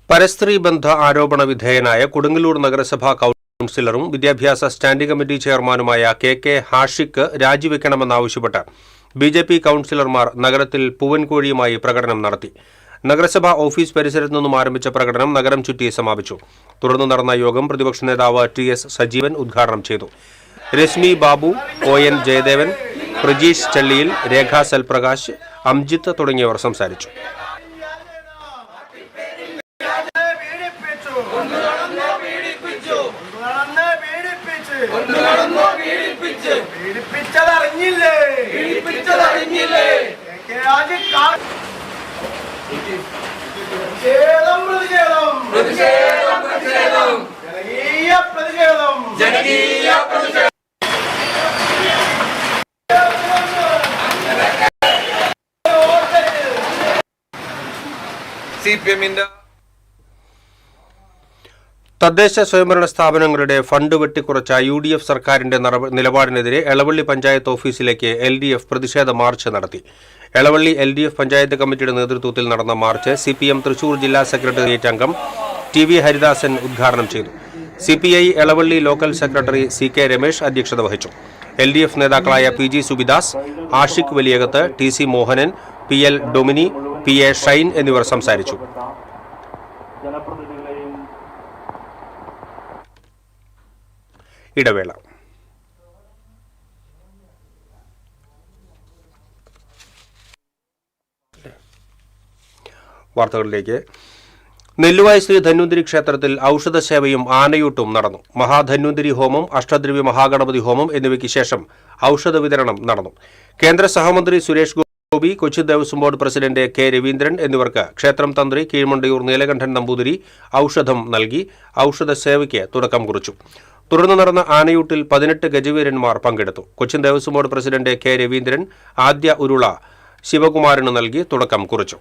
പരസ്ത്രീ ബന്ധ ആരോപണ വിധേയനായ കൊടുങ്ങല്ലൂർ നഗരസഭാ കൌൺസിലറും വിദ്യാഭ്യാസ സ്റ്റാൻഡിംഗ് കമ്മിറ്റി ചെയർമാനുമായ KK ഹാഷിക്ക് രാജിവെക്കണമെന്നാവശ്യപ്പെട്ട് BJP കൌൺസിലർമാർ നഗരത്തിൽ പൂവൻകോഴിയുമായി പ്രകടനം നടത്തി. നഗരസഭാ ഓഫീസ് പരിസരത്തു നിന്നും ആരംഭിച്ച പ്രകടനം നഗരം ചുറ്റി സമാപിച്ചു. തുടർന്ന് നടന്ന യോഗം പ്രതിപക്ഷ നേതാവ് TS സജീവൻ ഉദ്ഘാടനം ചെയ്തു. രശ്മി ബാബു, ON ജയദേവൻ, പ്രജീഷ് ചള്ളിയിൽ, രേഖ സൽപ്രകാശ്, അംജിത്ത് തുടങ്ങിയവർ സംസാരിച്ചു. പീഡിപ്പിച്ചു തദ്ദേശ സ്വയംഭരണ സ്ഥാപനങ്ങളുടെ ഫണ്ട് വെട്ടിക്കുറച്ച UDF സർക്കാരിന്റെ നിലപാടിനെതിരെ എളവള്ളി പഞ്ചായത്ത് ഓഫീസിലേക്ക് LDF പ്രതിഷേധ മാർച്ച് നടത്തി. എളവള്ളി LDF പഞ്ചായത്ത് കമ്മിറ്റിയുടെ നേതൃത്വത്തിൽ നടന്ന മാർച്ച് CPM തൃശൂർ ജില്ലാ സെക്രട്ടേറിയറ്റ് അംഗം TV ഹരിദാസൻ ഉദ്ഘാടനം ചെയ്തു. CPI Elavally local secretary CK Ramesh അധ്യക്ഷത വഹിച്ചു. LDF നേതാക്കളായ PG Subidas, Ashiq Valiyakath, TC Mohanan, PL ഡൊമിനി, PA Shine എന്നിവർ സംസാരിച്ചു. ഇടവേള. വാർത്തകളിലേക്ക്. നെല്ലുവായ് ശ്രീ ധന്വന്തരി ക്ഷേത്രത്തിൽ ഔഷധസേവയും ആനയൂട്ടും നടന്നു. മഹാധന്വന്തരി ഹോമം, അഷ്ടദ്രവ്യ മഹാഗണപതി ഹോമം എന്നിവയ്ക്ക് ശേഷം ഔഷധ വിതരണം നടന്നു. കേന്ദ്ര സഹമന്ത്രി Suresh Gopi, Kochi Devaswom board president K Raveendran എന്നിവർക്ക് ക്ഷേത്രം തന്ത്രി കീഴ്മണ്ടയൂർ നീലകണ്ഠൻ നമ്പൂതിരി ഔഷധം നൽകി ഔഷധസേവയ്ക്ക് തുടക്കം കുറിച്ചു. തുടർന്ന് നടന്ന ആനയൂട്ടിൽ 18 ഗജവീരന്മാർ പങ്കെടുത്തു. Cochin Devaswom board president K Raveendran ആദ്യ ഉരുള ശിവകുമാരന് നൽകി തുടക്കം കുറിച്ചു.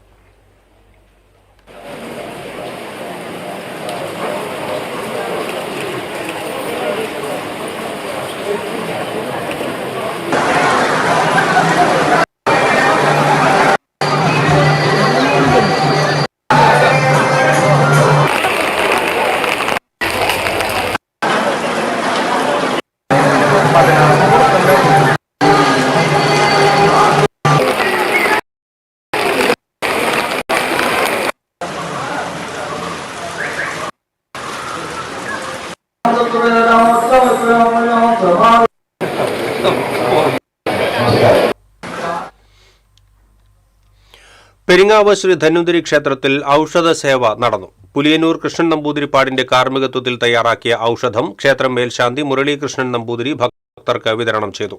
പെരിങ്ങാവ് ശ്രീ ധന്വന്തരി ക്ഷേത്രത്തിൽ ഔഷധസേവ നടന്നു. പുലിയന്നൂർ കൃഷ്ണൻ നമ്പൂതിരിപ്പാടിന്റെ കാർമ്മികത്വത്തിൽ തയ്യാറാക്കിയ ഔഷധം ക്ഷേത്രം മേൽശാന്തി മുരളീകൃഷ്ണൻ നമ്പൂതിരി ഭക്തർക്ക് വിതരണം ചെയ്തു.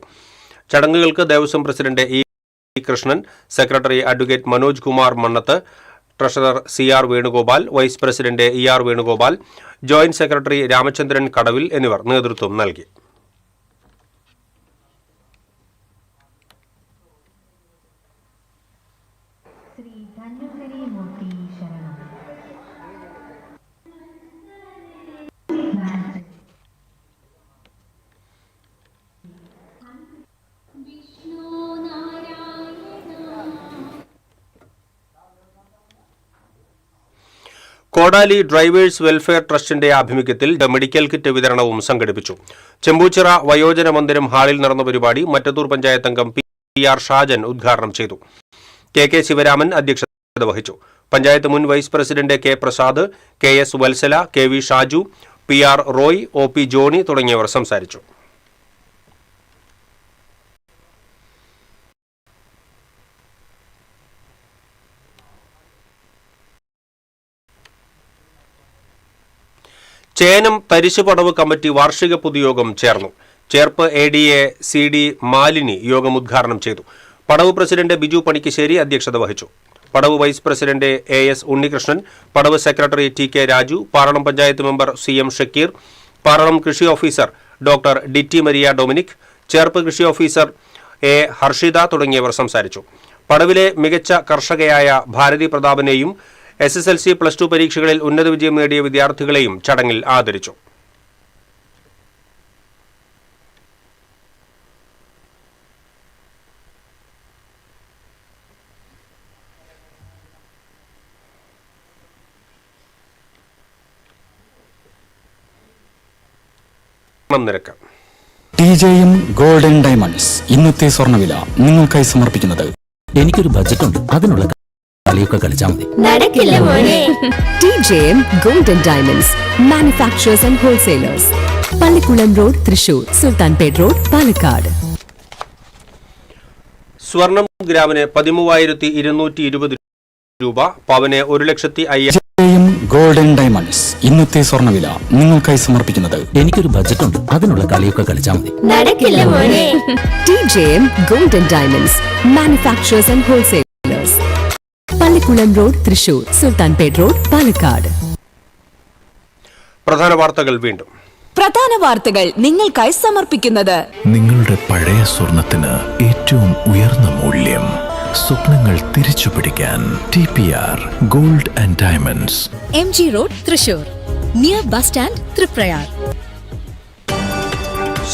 ചടങ്ങുകൾക്ക് Devaswom president E Krishnan, secretary advocate Manoj Kumar Mannath, treasurer CR Venugopal, vice president ER Venugopal, joint secretary Ramachandran Kadavil എന്നിവർ നേതൃത്വം നൽകി. കോടാലി ഡ്രൈവേഴ്സ് വെൽഫെയർ ട്രസ്റ്റിന്റെ ആഭിമുഖ്യത്തിൽ മെഡിക്കൽ കിറ്റ് വിതരണവും സംഘടിപ്പിച്ചു. ചെമ്പൂച്ചിറ വയോജന മന്ദിരം ഹാളിൽ നടന്ന പരിപാടി മറ്റത്തൂർ പഞ്ചായത്ത് അംഗം PR ഷാജൻ ഉദ്ഘാടനം ചെയ്തു. KK ശിവരാമൻ അധ്യക്ഷത വഹിച്ചു. പഞ്ചായത്ത് മുൻ vice president K Prasad, KS Vatsala, KV Shaju, PR Roy, OP Johnny തുടങ്ങിയവർ സംസാരിച്ചു. ചേനം തരിശുപടവ് കമ്മിറ്റി വാർഷിക പൊതുയോഗം ചേർന്നു. ചേർപ്പ് ADA CD മാലിനി യോഗം ഉദ്ഘാടനം ചെയ്തു. പടവ് പ്രസിഡന്റ് ബിജു പണിക്കശ്ശേരി അധ്യക്ഷത വഹിച്ചു. പടവ് വൈസ് പ്രസിഡന്റ് AS ഉണ്ണികൃഷ്ണൻ, പടവ് secretary TK Raju, Parallam panchayat member CM Shakkeer, Parallam കൃഷി officer doctor DT Maria Dominic, Cherpu കൃഷി ഓഫീസർ A ഹർഷിത തുടങ്ങിയവർ സംസാരിച്ചു. പടവിലെ മികച്ച കർഷകയായ ഭാരതി പ്രതാപനെയും SSLC +2 പരീക്ഷകളിൽ ഉന്നത വിജയം നേടിയ വിദ്യാർത്ഥികളെയും ചടങ്ങിൽ ആദരിച്ചു. നിരക്ക് TJM ഗോൾഡൻ ഡയമണ്ട്സ് ഇന്നത്തെ സ്വർണ്ണവില നിങ്ങൾക്കായി സമർപ്പിക്കുന്നത്. എനിക്കൊരു ബജറ്റുണ്ട്, അതിനുള്ള കളിയൊക്കെ കളിച്ചാൽ മതി. നടക്കില്ല മോനെ. TJM golden diamonds manufacturers and wholesalers, Pallikkulam road, Thrissur, Sultanpet road, Palakkad. സ്വർണം ഗ്രാമിന് 13,220 രൂപ, പവന് 1,05,000. ഗോൾഡൻ ഡയമണ്ട്സ് ഇന്നത്തെ സ്വർണ്ണവില നിങ്ങൾക്കായി സമർപ്പിക്കുന്നത് എനിക്കൊരു ബജറ്റുണ്ട്, അതിനുള്ള കളിയൊക്കെ കളിച്ചാൽ മതി. നടക്കില്ല മോനെ. TJM Gold and Diamonds, Manufacturers and Wholesalers. Pallikkulam road, Thrissur. Sultanpet road, Palakkad. പ്രധാന വാർത്തകൾ വീണ്ടും. പ്രധാന വാർത്തകൾ നിങ്ങൾക്കായി സമർപ്പിക്കുന്നത് നിങ്ങളുടെ പഴയ സ്വർണത്തിന് ഏറ്റവും ഉയർന്ന മൂല്യം. സ്വപ്നങ്ങൾ തിരിച്ചു പിടിക്കാൻ TPR gold and diamonds, MG road, Thrissur. Near bus stand, Triprayar.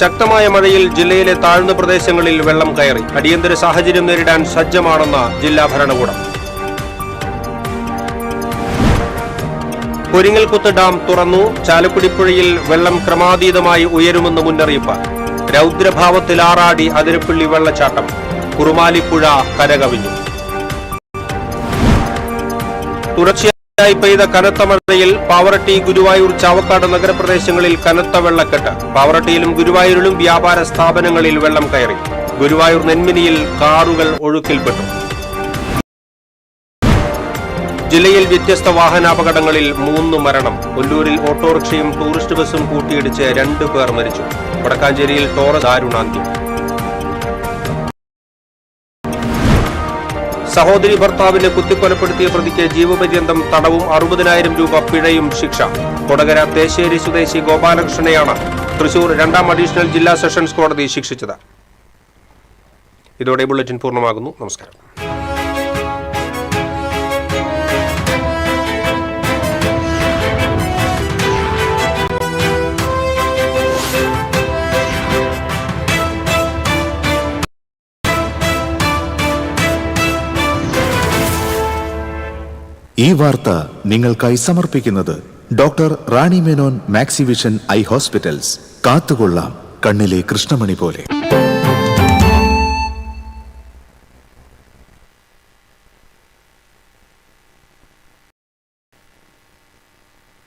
ശക്തമായ മഴയിൽ ജില്ലയിലെ താഴ്ന്ന പ്രദേശങ്ങളിൽ വെള്ളം കയറി. അടിയന്തര സാഹചര്യം നേരിടാൻ സജ്ജമാണെന്ന് ജില്ലാ ഭരണകൂടം. പൊരിങ്ങൽകുത്ത് ഡാം തുറന്നു. ചാലക്കുടി പുഴയിൽ വെള്ളം ക്രമാതീതമായി ഉയരുമെന്ന് മുന്നറിയിപ്പ്. രൗദ്രഭാവത്തിൽ ആറാടി അതിരപ്പള്ളി വെള്ളച്ചാട്ടം. കുറുമാലിപ്പുഴ കരകവിഞ്ഞു. തുടർച്ചയായി പെയ്ത കനത്ത മഴയിൽ പാവറട്ടി, ഗുരുവായൂർ, ചാവക്കാട് നഗരപ്രദേശങ്ങളിൽ കനത്ത വെള്ളക്കെട്ട്. പാവറട്ടിയിലും ഗുരുവായൂരിലും വ്യാപാര സ്ഥാപനങ്ങളിൽ വെള്ളം കയറി. ഗുരുവായൂർ നെന്മിനിയിൽ കാറുകൾ ഒഴുക്കിൽപ്പെട്ടു. ജില്ലയിൽ വ്യത്യസ്ത വാഹനാപകടങ്ങളിൽ 3 മരണം. കൊല്ലൂരിൽ ഓട്ടോറിക്ഷയും ടൂറിസ്റ്റ് ബസും കൂട്ടിയിടിച്ച് 2 പേർ മരിച്ചു. വടക്കാഞ്ചേരിയിൽ ടോറസ് ദാരുണാന്ത്യം. സഹോദരി ഭർത്താവിനെ കുത്തിക്കൊലപ്പെടുത്തിയ പ്രതിക്ക് ജീവപര്യന്തം തടവും 60,000 രൂപ പിഴയും ശിക്ഷ. കൊടകര തേശ്ശേരി സ്വദേശി ഗോപാലകൃഷ്ണനെയാണ് തൃശൂർ 2ാം അഡീഷണൽ ജില്ലാ സെഷൻസ് കോടതി ശിക്ഷിച്ചത്. ഇതോടെ ബുള്ളറ്റിൻ പൂർണ്ണമാകുന്നു. നമസ്കാരം. ഈ വാർത്ത നിങ്ങൾക്കായി സമർപ്പിക്കുന്നത് doctor Rani Menon Maxivision I hospitals. കാത്തുകൊള്ളാം കണ്ണിലെ കൃഷ്ണമണി പോലെ.